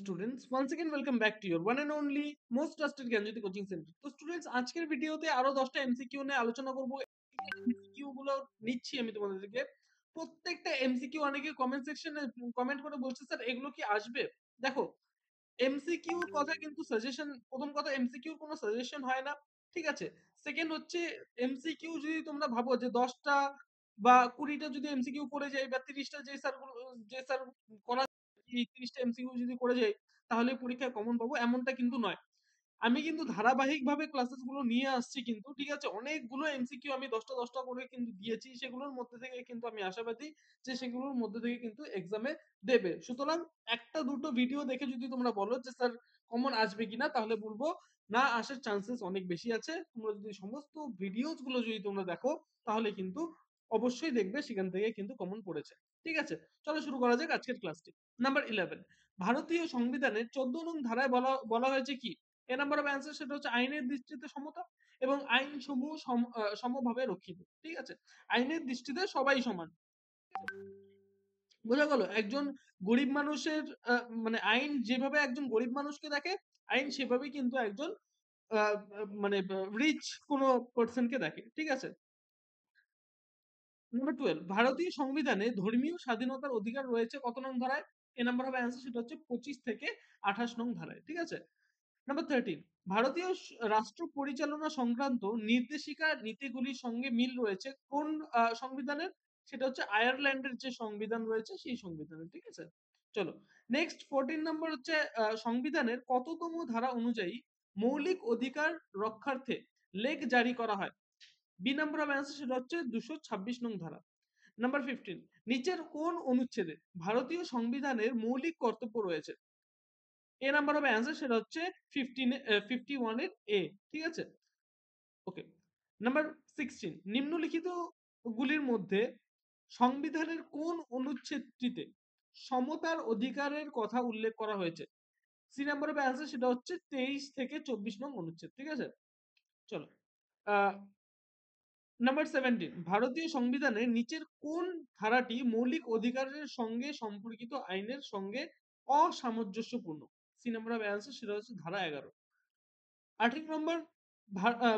Students once again welcome back to your one and only most trusted Gyanjyoti coaching centre. তো students আজকের ভিডিওতে আরো 10টা এমসিকিউ নিয়ে আলোচনা করব। এমসিকিউ গুলো নিচ্ছি আমি তোমাদেরকে। প্রত্যেকটা এমসিকিউ অনেকে কমেন্ট সেকশনে কমেন্ট করে বলছে স্যার এগুলো কি আসবে। দেখো, এমসিকিউর কথা কিন্তু সাজেশন, প্রথম কথা এমসিকিউর কোনো সাজেশন হয় না, ঠিক আছে। সেকেন্ড হচ্ছে এমসিকিউ যদি তোমরা ভাবো যে 10টা বা 20টা যদি এমসিকিউ করে যাই বা 30টা যে স্যার করা এই 30টা এমসিকিউ যদি করে যাই তাহলে পরীক্ষায় কমন পাবো, এমনটা কিন্তু নয়। আমি কিন্তু ধারাবাহিকভাবে ক্লাসেস গুলো নিয়ে আসছি কিন্তু, ঠিক আছে। অনেকগুলো এমসিকিউ আমি 10টা করে কিন্তু দিয়েছি, সেগুলোর মধ্যে থেকে কিন্তু আমি আশাবাদী যে সেগুলোর মধ্যে থেকে কিন্তু এক্সামে দেবে। সুতরাং একটা দুটো ভিডিও দেখে যদি তোমরা বলো যে স্যার কমন আসবে কিনা, তাহলে বলবো না, আসার চান্সেস অনেক বেশি আছে। তোমরা যদি সমস্ত ভিডিওস গুলো যদি তোমরা দেখো তাহলে কিন্তু অবশ্যই দেখবে সেখান থেকে কিন্তু কমন পড়েছে, ঠিক আছে। চলো শুরু করা যাক আজকের ক্লাসটি। নাম্বার 11, ভারতীয় সংবিধানের 14 নং ধারায় বলা বলা হয়েছে কি? এ নাম্বার অফ অ্যান্সার সেটা হচ্ছে আইনের দৃষ্টিতে সমতা এবং আইন সমূহ সমভাবে রক্ষিত, ঠিক আছে। আইনের দৃষ্টিতে সবাই সমান, বোঝা গেল। একজন গরিব মানুষের মানে আইন যেভাবে একজন গরিব মানুষকে দেখে, আইন সেভাবেই কিন্তু একজন মানে রিচ কোনো পার্সনকে দেখে, ঠিক আছে। নাম্বার 12, ভারতীয় সংবিধানে ধর্মীয় স্বাধীনতার অধিকার রয়েছে কত নং ধারায়? এ নাম্বার অফ অ্যান্সার সেটা হচ্ছে 25 থেকে 28 নং ধারায়, ঠিক আছে। নাম্বার 13, ভারতীয় রাষ্ট্র পরিচালনা সংক্রান্ত নির্দেশিকা নীতিগুলির সঙ্গে মিল রয়েছে কোন সংবিধানের? সেটা হচ্ছে আয়ারল্যান্ডের যে সংবিধান রয়েছে সেই সংবিধানের, ঠিক আছে। চলো নেক্সট 14 নম্বর হচ্ছে সংবিধানের কততম ধারা অনুযায়ী মৌলিক অধিকার রক্ষার্থে লেখ জারি করা হয়? বি নাম্বার অফ অ্যান্সার সেটা হচ্ছে 226 নং ধারা। নাম্বার 15, নিচের কোন অনুচ্ছেদে ভারতীয় সংবিধানের মৌলিক কর্তব্য রয়েছে? এ নাম্বার অফ অ্যান্সার সেটা হচ্ছে 51 এর এ, ঠিক আছে। ওকে। নাম্বার 16, নিম্নলিখিত গুলির মধ্যে সংবিধানের কোন অনুচ্ছেদটিতে সমতার অধিকারের কথা উল্লেখ করা হয়েছে? সি নাম্বার অফ অ্যান্সার সেটা হচ্ছে 23 থেকে 24 নং অনুচ্ছেদ, ঠিক আছে। চলো নাম্বার 17, ভারতীয় সংবিধানের নিচের কোন ধারাটি মৌলিক অধিকারের সঙ্গে সম্পর্কিত আইনের সঙ্গে অসামঞ্জস্যপূর্ণ? সি নাম্বার অফ অ্যান্সার সেটা হচ্ছে ধারা 11। 18 নম্বর,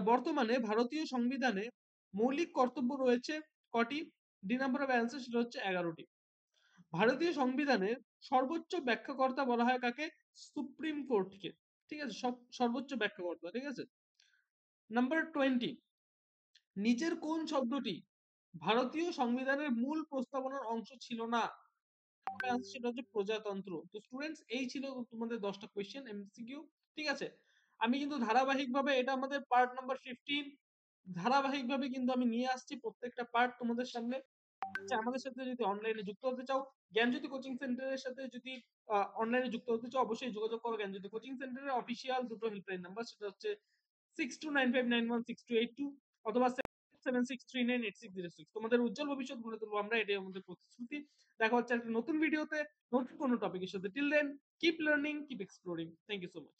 বর্তমানে ভারতীয় সংবিধানে মৌলিক কর্তব্য রয়েছে কটি? ডি নাম্বার অফ অ্যান্সার সেটা হচ্ছে 11টি। ভারতীয় সংবিধানের সর্বোচ্চ ব্যাখ্যাকর্তা বলা হয় কাকে? সুপ্রিম কোর্টকে, ঠিক আছে। সর্বোচ্চ ব্যাখ্যাকর্তা, ঠিক আছে। নাম্বার 20, নিচের কোন শব্দটি ভারতীয় সংবিধানের মূল প্রস্তাবনার অংশ ছিল না? সেটা হচ্ছে প্রজাতন্ত্র। তো স্টুডেন্টস এই ছিল তোমাদের 10টা কোয়েশ্চেন এমসিকিউ, ঠিক আছে। আমি কিন্তু ধারাবাহিকভাবে, এটা আমাদের পার্ট নাম্বার 15, ধারাবাহিকভাবে কিন্তু আমি নিয়ে আসছি প্রত্যেকটা পার্ট তোমাদের সামনে। আচ্ছা, আমাদের সাথে যদি অনলাইনে যুক্ত হতে চাও, জ্ঞানজ্যোতি কোচিং সেন্টারের সাথে যদি অনলাইনে যুক্ত হতে চাও, অবশ্যই যোগাযোগ করো জ্ঞানজ্যোতি কোচিং সেন্টারের অফিসিয়াল দুটো হেল্পলাইন নাম্বার, সেটা হচ্ছে 6295916282 অথবা 76398606। তোমাদের উজ্জ্বল ভবিষ্যৎ গড়ে তুলবো আমরা, এটাই আমাদের প্রতিশ্রুতি। দেখা হচ্ছে একটা নতুন ভিডিওতে নতুন কোনো টপিকের সাথে। Till then, keep learning, keep exploring. Thank you so much.